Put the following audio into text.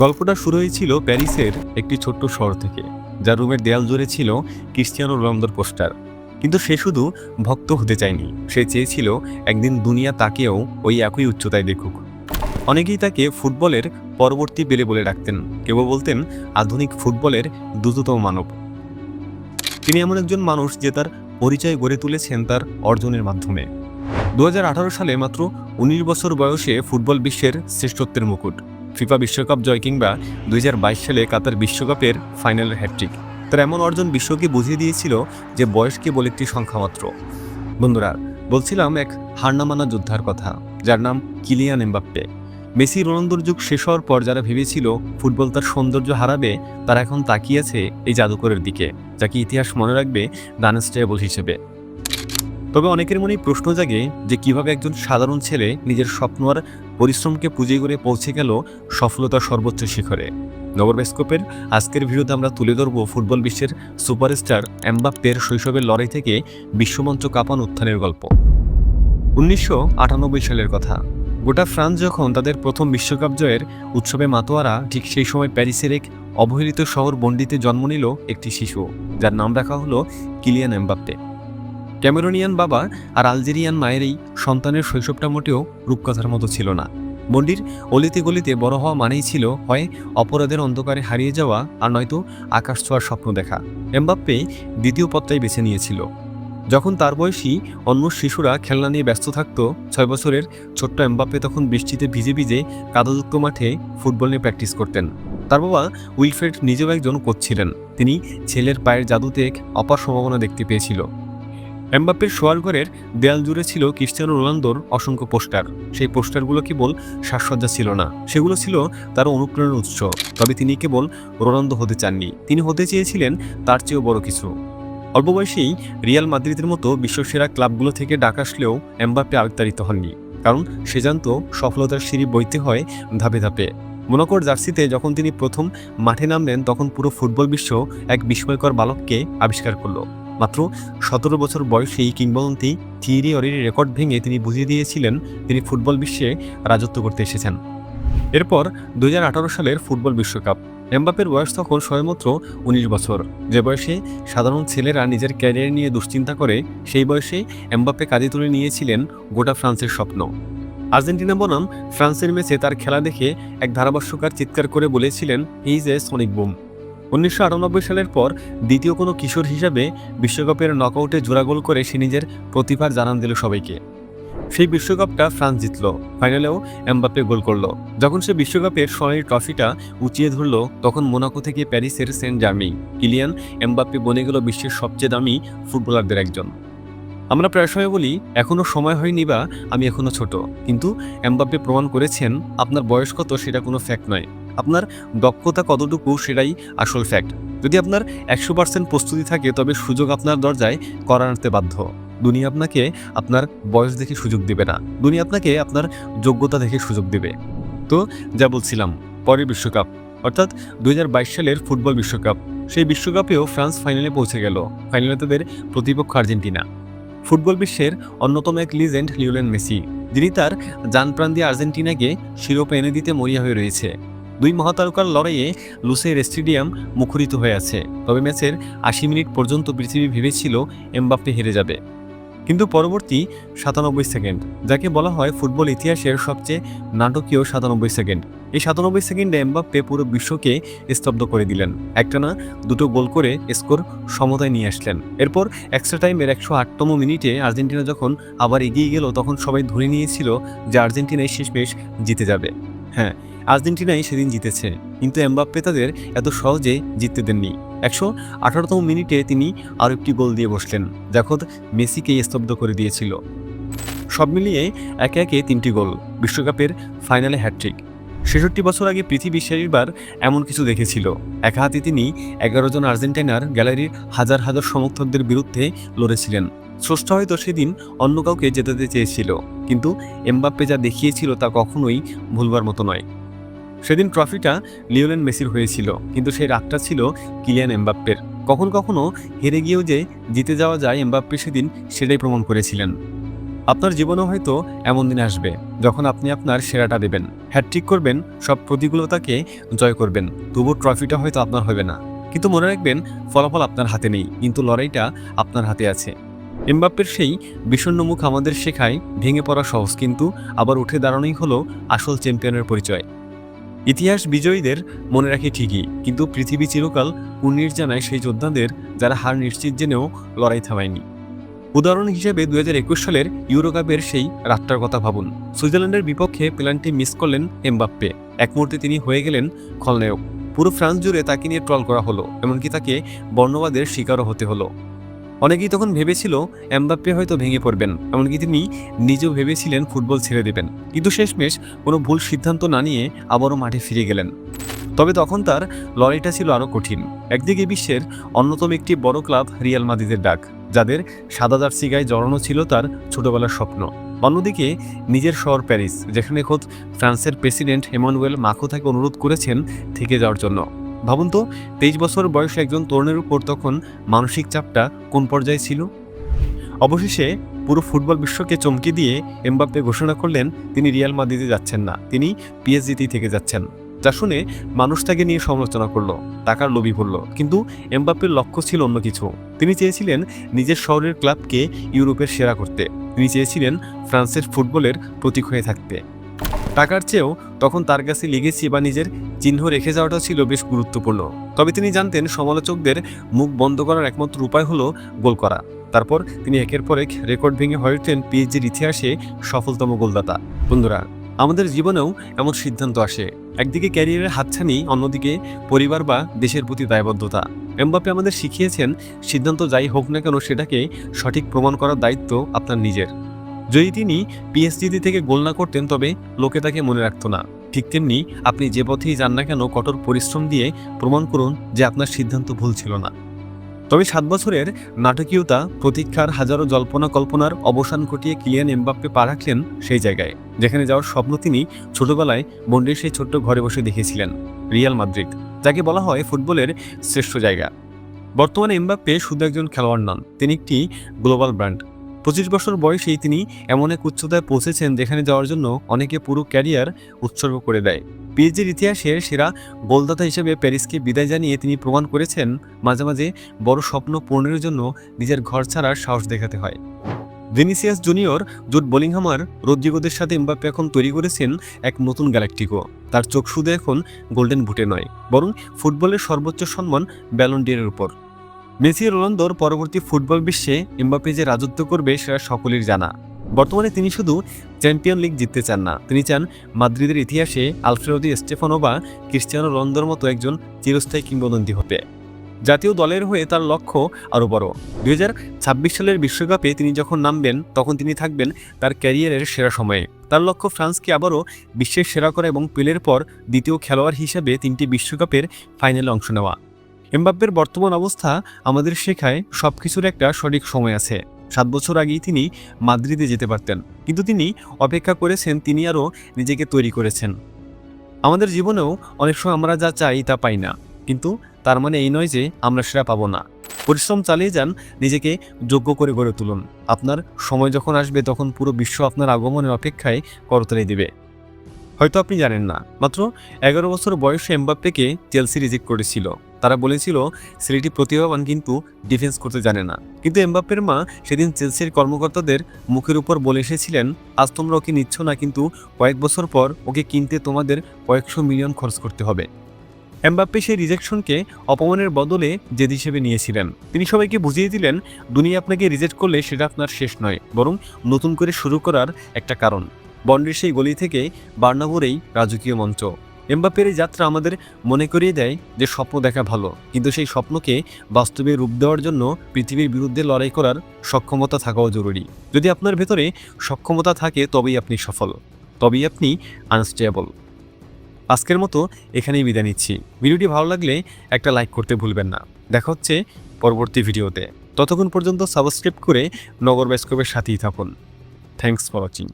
গল্পটা শুরু হয়েছিল প্যারিসের একটি ছোট্ট শহর থেকে, যার রুমের দেয়াল জুড়ে ছিল ক্রিস্টিয়ানো রোনালদোর পোস্টার। কিন্তু সে শুধু ভক্ত হতে চায়নি, সে চেয়েছিল একদিন দুনিয়া তাকেও ওই একই উচ্চতায় দেখুক। অনেকেই তাকে ফুটবলের পরবর্তী পেলে বলে ডাকতেন, কেউ বলতেন আধুনিক ফুটবলের দ্রুততম মানব। তিনি এমন একজন মানুষ যে তার পরিচয় গড়ে তুলেছেন তার অর্জনের মাধ্যমে। 2018 সালে মাত্র 19 বছর বয়সে ফুটবল বিশ্বের শ্রেষ্ঠত্বের মুকুট, ফিফা বিশ্বকাপ জয় কিংবা 2022 সালে কাতার বিশ্বকাপের ফাইনালের হ্যাটট্রিক। তার এমন অর্জন বিশ্বকে বুঝিয়ে দিয়েছিল যে বয়স কেবল একটি সংখ্যা মাত্র। বন্ধুরা, বলছিলাম এক হার না মানা যোদ্ধার কথা, যার নাম কিলিয়ান এমবাপ্পে। মেসি রোনালদোর যুগ শেষ হওয়ার পর যারা ভেবেছিল ফুটবল তার সৌন্দর্য হারাবে, তারা এখন তাকিয়ে আছে এই জাদুকরের দিকে, যাকে ইতিহাস মনে রাখবে ডানস্টেবল হিসেবে। তবে অনেকের মনেই প্রশ্ন জাগে যে কিভাবে একজন সাধারণ ছেলে নিজের স্বপ্ন আর পরিশ্রমকে পুঁজি করে পৌঁছে গেল সফলতার সর্বোচ্চ শিখরে। নবরবেস্কোপের আজকের ভিডিওতে আমরা তুলে ধরব ফুটবল বিশ্বের সুপারস্টার এমবাপ্পের শৈশবের লড়াই থেকে বিশ্বমঞ্চ কাঁপানো উত্থানের গল্প। 1998 সালের কথা। গোটা ফ্রান্স যখন তাদের প্রথম বিশ্বকাপ জয়ের উৎসবে মাতোয়ারা, ঠিক সেই সময় প্যারিসের এক অবহেলিত শহর বন্ডিতে জন্ম নিল একটি শিশু, যার নাম রাখা হলো কিলিয়ান এমবাপ্পে। ক্যামেরোনিয়ান বাবা আর আলজেরিয়ান মায়ের এই সন্তানের শৈশবটা মোটেও রূপকথার মতো ছিল না। বন্ডির অলিতে গলিতে বড় হওয়া মানেই ছিল হয় অপরাধের অন্ধকারে হারিয়ে যাওয়া, আর নয়তো আকাশ ছোঁয়ার স্বপ্ন দেখা। এমবাপ্পে দ্বিতীয় পথটাই বেছে নিয়েছিল। যখন তার বয়সী অন্য শিশুরা খেলনা নিয়ে ব্যস্ত থাকত, 6 বছরের ছোট্ট এমবাপ্পে তখন বৃষ্টিতে ভিজে ভিজে কাদাযুক্ত মাঠে ফুটবল নিয়ে প্র্যাকটিস করতেন। তার বাবা উইলফ্রেড নিজেও একজন কোচ ছিলেন। তিনি ছেলের পায়ের জাদুতে এক অপার সম্ভাবনা দেখতে পেয়েছিল। এমবাপ্পের শোয়ার ঘরের দেয়াল জুড়ে ছিল ক্রিস্টিয়ানো রোনালদোর অসংখ্য পোস্টার। সেই পোস্টারগুলো কেবল সাজসজ্জা ছিল না, সেগুলো ছিল তার অনুপ্রেরণার উৎস। তবে তিনি কেবল রোনালদো হতে চাননি, তিনি হতে চেয়েছিলেন তার চেয়েও বড় কিছু। অল্প বয়সেই রিয়াল মাদ্রিদের মতো বিশ্বসেরা ক্লাবগুলো থেকে ডাক আসলেও এমবাপ্পে আবেগতাড়িত হননি, কারণ সে জানত সফলতার সিঁড়ি বইতে হয় ধাপে ধাপে। মোনাকোর জার্সিতে যখন তিনি প্রথম মাঠে নামলেন, তখন পুরো ফুটবল বিশ্ব এক বিস্ময়কর বালককে আবিষ্কার করলো। মাত্র 17 বছর বয়সে এই কিংবদন্তি থিয়েরি অরির রেকর্ড ভেঙে তিনি বুঝিয়ে দিয়েছিলেন তিনি ফুটবল বিশ্বে রাজত্ব করতে এসেছেন। এরপর 2018 সালের ফুটবল বিশ্বকাপ। এমবাপ্পের বয়স তখন সবেমাত্র 19 বছর। যে বয়সে সাধারণ ছেলেরা নিজের ক্যারিয়ার নিয়ে দুশ্চিন্তা করে, সেই বয়সে এমবাপ্পে কাঁধে তুলে নিয়েছিলেন গোটা ফ্রান্সের স্বপ্ন। আর্জেন্টিনা বনাম ফ্রান্সের ম্যাচে তার খেলা দেখে এক ধারাভাষ্যকার চিৎকার করে বলেছিলেন, he is a Sonic broom. 1998 সালের পর দ্বিতীয় কোনো কিশোর হিসাবে বিশ্বকাপের নকআউটে জোড়া গোল করে সে নিজের প্রতিভার জানান দিল সবাইকে। সেই বিশ্বকাপটা ফ্রান্স জিতল, ফাইনালেও এমবাপ্পে গোল করল। যখন সে বিশ্বকাপের সোনালি ট্রফিটা উঁচিয়ে ধরল, তখন মোনাকো থেকে প্যারিসের সেন্ট জার্মেই কিলিয়ান এমবাপ্পে বনে গেল বিশ্বের সবচেয়ে দামি ফুটবলারদের একজন। আমরা প্রায় সময় বলি এখনও সময় হয়নি বা আমি এখনও ছোট, কিন্তু এমবাপ্পে প্রমাণ করেছেন আপনার বয়স কত সেটা কোনো ফ্যাক্ট নয়, আপনার দক্ষতা কতটুকু সেটাই আসল ফ্যাক্ট। যদি আপনার 100% প্রস্তুতি থাকে, তবে সুযোগ আপনার দরজায় কড়া নাড়তে বাধ্য। দুনিয়া আপনাকে আপনার বয়স দেখে সুযোগ দেবে না, দুনিয়া আপনাকে আপনার যোগ্যতা দেখে সুযোগ দেবে। তো যা বলছিলাম, পরের বিশ্বকাপ অর্থাৎ 2022 সালের ফুটবল বিশ্বকাপ। সেই বিশ্বকাপেও ফ্রান্স ফাইনালে পৌঁছে গেল। ফাইনালে তাদের প্রতিপক্ষ আর্জেন্টিনা। ফুটবল বিশ্বের অন্যতম এক লিজেন্ড লিওনেল মেসি, যিনি তার জানপ্রাণ দিয়ে আর্জেন্টিনাকে শিরোপা এনে দিতে মরিয়া হয়ে রয়েছে। দুই মহাতারকার লড়াইয়ে লুসের স্টেডিয়াম মুখরিত হয়ে আছে। তবে ম্যাচের 80 মিনিট পর্যন্ত পৃথিবী ভেবেছিল এমবাপ্পে হেরে যাবে। কিন্তু পরবর্তী 97 সেকেন্ড, যাকে বলা হয় ফুটবল ইতিহাসের সবচেয়ে নাটকীয় 97 সেকেন্ড, এই 97 সেকেন্ডে এমবাপ্পে পুরো বিশ্বকে স্তব্ধ করে দিলেন। একটানা দুটো গোল করে স্কোর সমতায় নিয়ে আসলেন। এরপর এক্সট্রা টাইমের 108তম মিনিটে আর্জেন্টিনা যখন আবার এগিয়ে গেল, তখন সবাই ধরে নিয়েছিল যে আর্জেন্টিনাই শেষমেশ জিতে যাবে। হ্যাঁ, আর্জেন্টিনাই সেদিন জিতেছে, কিন্তু এমবাপ্পে তাদের এত সহজে জিততে দেননি। 118তম মিনিটে তিনি আরও একটি গোল দিয়ে বসলেন, যা খোদ মেসিকেই স্তব্ধ করে দিয়েছিল। সব মিলিয়ে একে একে 3টি গোল, বিশ্বকাপের ফাইনালে হ্যাটট্রিক। 66 বছর আগে পৃথিবী শেষবার এমন কিছু দেখেছিল। এক হাতে তিনি 11 জন আর্জেন্টিনার গ্যালারির হাজার হাজার সমর্থকদের বিরুদ্ধে লড়েছিলেন। স্রষ্টা হয়তো সেদিন অন্য কাউকে জেতাতে চেয়েছিল, কিন্তু এমবাপ্পে যা দেখিয়েছিল তা কখনোই ভুলবার মতো নয়। সেদিন ট্রফিটা লিওনেল মেসির হয়েছিল, কিন্তু সেই রাতটা ছিল কিলিয়ান এমবাপ্পের। কখনো কখনো হেরে গিয়েও যে জিতে যাওয়া যায়, এমবাপ্পে সেদিন সেটাই প্রমাণ করেছিলেন। আপনার জীবনেও হয়তো এমন দিন আসবে যখন আপনি আপনার সেরাটা দেবেন, হ্যাটট্রিক করবেন, সব প্রতিকূলতাকে জয় করবেন, তবুও ট্রফিটা হয়তো আপনার হবে না। কিন্তু মনে রাখবেন, ফলাফল আপনার হাতে নেই, কিন্তু লড়াইটা আপনার হাতে আছে। এমবাপ্পের সেই বিষণ্ণ মুখ আমাদের শেখায় ভেঙে পড়া সহজ, কিন্তু আবার উঠে দাঁড়ানোই হলো আসল চ্যাম্পিয়নের পরিচয়। ইতিহাস বিজয়ীদের মনে রাখে ঠিকই, কিন্তু পৃথিবী চিরকাল কুর্নিশ জানায় সেই যোদ্ধাদের যারা হার নিশ্চিত জেনেও লড়াই থামায়নি। উদাহরণ হিসেবে 2021 সালের ইউরো কাপের সেই রাতটার কথা ভাবুন। সুইজারল্যান্ডের বিপক্ষে পেনাল্টি মিস করলেন এমবাপ্পে। এক মুহূর্তে তিনি হয়ে গেলেন খলনায়ক। পুরো ফ্রান্স জুড়ে তাকে নিয়ে ট্রল করা হলো, এমনকি তাকে বর্ণবাদের শিকারও হতে হলো। অনেকেই তখন ভেবেছিল এমবাপ্পে হয়তো ভেঙে পড়বেন, এমনকি তিনি নিজেও ভেবেছিলেন ফুটবল ছেড়ে দেবেন। কিন্তু শেষমেশ কোনো ভুল সিদ্ধান্ত না নিয়ে আবারও মাঠে ফিরে গেলেন। তবে তখন তার লড়াইটা ছিল আরও কঠিন। একদিকে বিশ্বের অন্যতম একটি বড় ক্লাব রিয়াল মাদ্রিদের ডাক, যাদের সাদা জার্সি গায়ে জড়ানো ছিল তার ছোটবেলার স্বপ্ন। অন্যদিকে নিজের শহর প্যারিস, যেখানে খোদ ফ্রান্সের প্রেসিডেন্ট এমানুয়েল মাখো তাকে অনুরোধ করেছেন থেকে যাওয়ার জন্য। ভাবুন তো, 23 বছর বয়সে একজন তরুণের উপর তখন মানসিক চাপটা কোন পর্যায়ে ছিল। অবশেষে পুরো ফুটবল বিশ্বকে চমকে দিয়ে এমবাপ্পে ঘোষণা করলেন তিনি রিয়াল মাদ্রিদে যাচ্ছেন না, তিনি পিএসজিতেই থেকে যাচ্ছেন। যা শুনে মানুষ তাকে নিয়ে সমালোচনা করলো, টাকার লোভী বলল। কিন্তু এমবাপ্পের লক্ষ্য ছিল অন্য কিছু। তিনি চেয়েছিলেন নিজের শহরের ক্লাবকে ইউরোপের সেরা করতে। তিনি চেয়েছিলেন ফ্রান্সের ফুটবলের প্রতীক হয়ে থাকতে। টাকার চেয়েও তখন তার কাছে লিগেসি বা নিজের চিহ্ন রেখে যাওয়াটা ছিল বেশ গুরুত্বপূর্ণ। তবে তিনি জানতেন সমালোচকদের মুখ বন্ধ করার একমাত্র উপায় হলো গোল করা। তারপর তিনি একের পর এক রেকর্ড ভেঙে হয়ে ওঠেন পিএসজির ইতিহাসে সফলতম গোলদাতা। বন্ধুরা, আমাদের জীবনেও এমন সিদ্ধান্ত আসে, একদিকে ক্যারিয়ারের হাতছানি, অন্যদিকে পরিবার বা দেশের প্রতি দায়বদ্ধতা। এমবাপ্পে আমাদের শিখিয়েছেন সিদ্ধান্ত যাই হোক না কেন সেটাকে সঠিক প্রমাণ করার দায়িত্ব আপনার নিজের। যদি তিনি পিএসজি থেকে গোল না করতেন তবে লোকে তাকে মনে রাখত না। ঠিক তেমনি আপনি যে পথেই যান না কেন, কঠোর পরিশ্রম দিয়ে প্রমাণ করুন যে আপনার সিদ্ধান্ত ভুল ছিল না। তবে 7 বছরের নাটকীয়তা, প্রতীক্ষার হাজারো জল্পনা কল্পনার অবসান ঘটিয়ে কিলিয়ান এমবাপ্পে পা রাখলেন সেই জায়গায় যেখানে যাওয়ার স্বপ্ন তিনি ছোটবেলায় বন্ডের সেই ছোট্ট ঘরে বসে দেখেছিলেন, রিয়াল মাদ্রিদ, যাকে বলা হয় ফুটবলের শ্রেষ্ঠ জায়গা। বর্তমানে এমবাপ্পে শুধু একজন খেলোয়াড় নন, তিনি একটি গ্লোবাল ব্র্যান্ড। 25 বছর বয়সেই তিনি এমন এক উচ্চতায় পৌঁছেছেন যেখানে যাওয়ার জন্য অনেকে পুরো ক্যারিয়ার উৎসর্গ করে দেয়। পিএসজির ইতিহাসে সেরা গোলদাতা হিসেবে প্যারিসকে বিদায় জানিয়ে তিনি প্রমাণ করেছেন মাঝে মাঝে বড় স্বপ্ন পূরণের জন্য নিজের ঘর ছাড়ার সাহস দেখাতে হয়। ভিনিসিয়াস জুনিয়র, জুড বেলিংহাম আর রদ্রিগোদের সাথে এমবাপ্পে এখন তৈরি করেছেন এক নতুন গ্যালাক্টিকো। তার চোখ শুধু এখন গোল্ডেন বুটে নয়, বরং ফুটবলের সর্বোচ্চ সম্মান ব্যালন ডি'র উপর। মেসি, রোনালদোর পরবর্তী ফুটবল বিশ্বে এমবাপ্পে যে রাজত্ব করবে সেটা সকলের জানা। বর্তমানে তিনি শুধু চ্যাম্পিয়ন লিগ জিততে চান না, তিনি চান মাদ্রিদের ইতিহাসে আলফ্রেদো দি স্টেফানো বা ক্রিস্টিয়ানো রোনালদোর মতো একজন চিরস্থায়ী কিংবদন্তি হতে। জাতীয় দলের হয়ে তার লক্ষ্য আরও বড়। 2026 সালের বিশ্বকাপে তিনি যখন নামবেন তখন তিনি থাকবেন তার ক্যারিয়ারের সেরা সময়ে। তার লক্ষ্য ফ্রান্সকে আবারও বিশ্বের সেরা করা এবং পেলের পর দ্বিতীয় খেলোয়াড় হিসেবে 3টি বিশ্বকাপের ফাইনালে অংশ নেওয়া। এমবাপ্পের বর্তমান অবস্থা আমাদের শেখায় সবকিছুর একটা সঠিক সময় আছে। 7 বছর আগেই তিনি মাদ্রিদে যেতে পারতেন, কিন্তু তিনি অপেক্ষা করেছেন, তিনি আরও নিজেকে তৈরি করেছেন। আমাদের জীবনেও অনেক সময় আমরা যা চাই তা পাই না, কিন্তু তার মানে এই নয় যে আমরা সেটা পাবো না। পরিশ্রম চালিয়ে যান, নিজেকে যোগ্য করে গড়ে তুলুন। আপনার সময় যখন আসবে তখন পুরো বিশ্ব আপনার আগমনের অপেক্ষায় করতালি দিবে। হয়তো আপনি জানেন না, মাত্র 11 বছর বয়সে এমবাপ্পেকে চেলসি রিজেক্ট করেছিল। তারা বলেছিল ছেলেটি প্রতিভাবান কিন্তু ডিফেন্স করতে জানে না। কিন্তু এমবাপ্পের মা সেদিন চেলসির কর্মকর্তাদের মুখের উপর বলে এসেছিলেন, আজ তোমরা ওকে নিচ্ছ না, কিন্তু কয়েক বছর পর ওকে কিনতে তোমাদের কয়েকশো মিলিয়ন খরচ করতে হবে। এমবাপ্পে সেই রিজেকশনকে অপমানের বদলে জেদ হিসেবে নিয়েছিলেন। তিনি সবাইকে বুঝিয়ে দিলেন, দুনিয়া আপনাকে রিজেক্ট করলে সেটা আপনার শেষ নয়, বরং নতুন করে শুরু করার একটা কারণ। বন্ডের সেই গলি থেকে বার্নাব্যুর এই রাজকীয় মঞ্চ। এমবাপ্পের এই যাত্রা আমাদের মনে করিয়ে দেয় যে স্বপ্ন দেখা ভালো, কিন্তু সেই স্বপ্নকে বাস্তবে রূপ দেওয়ার জন্য পৃথিবীর বিরুদ্ধে লড়াই করার সক্ষমতা থাকাও জরুরি। যদি আপনার ভেতরে সক্ষমতা থাকে তবেই আপনি সফল, তবেই আপনি আনস্টেবল। আজকের মতো এখানেই বিদায় নিচ্ছি। ভিডিওটি ভালো লাগলে একটা লাইক করতে ভুলবেন না। দেখা হচ্ছে পরবর্তী ভিডিওতে। ততক্ষণ পর্যন্ত সাবস্ক্রাইব করে নগর বায়োস্কোপের সাথেই থাকুন। Thanks for watching.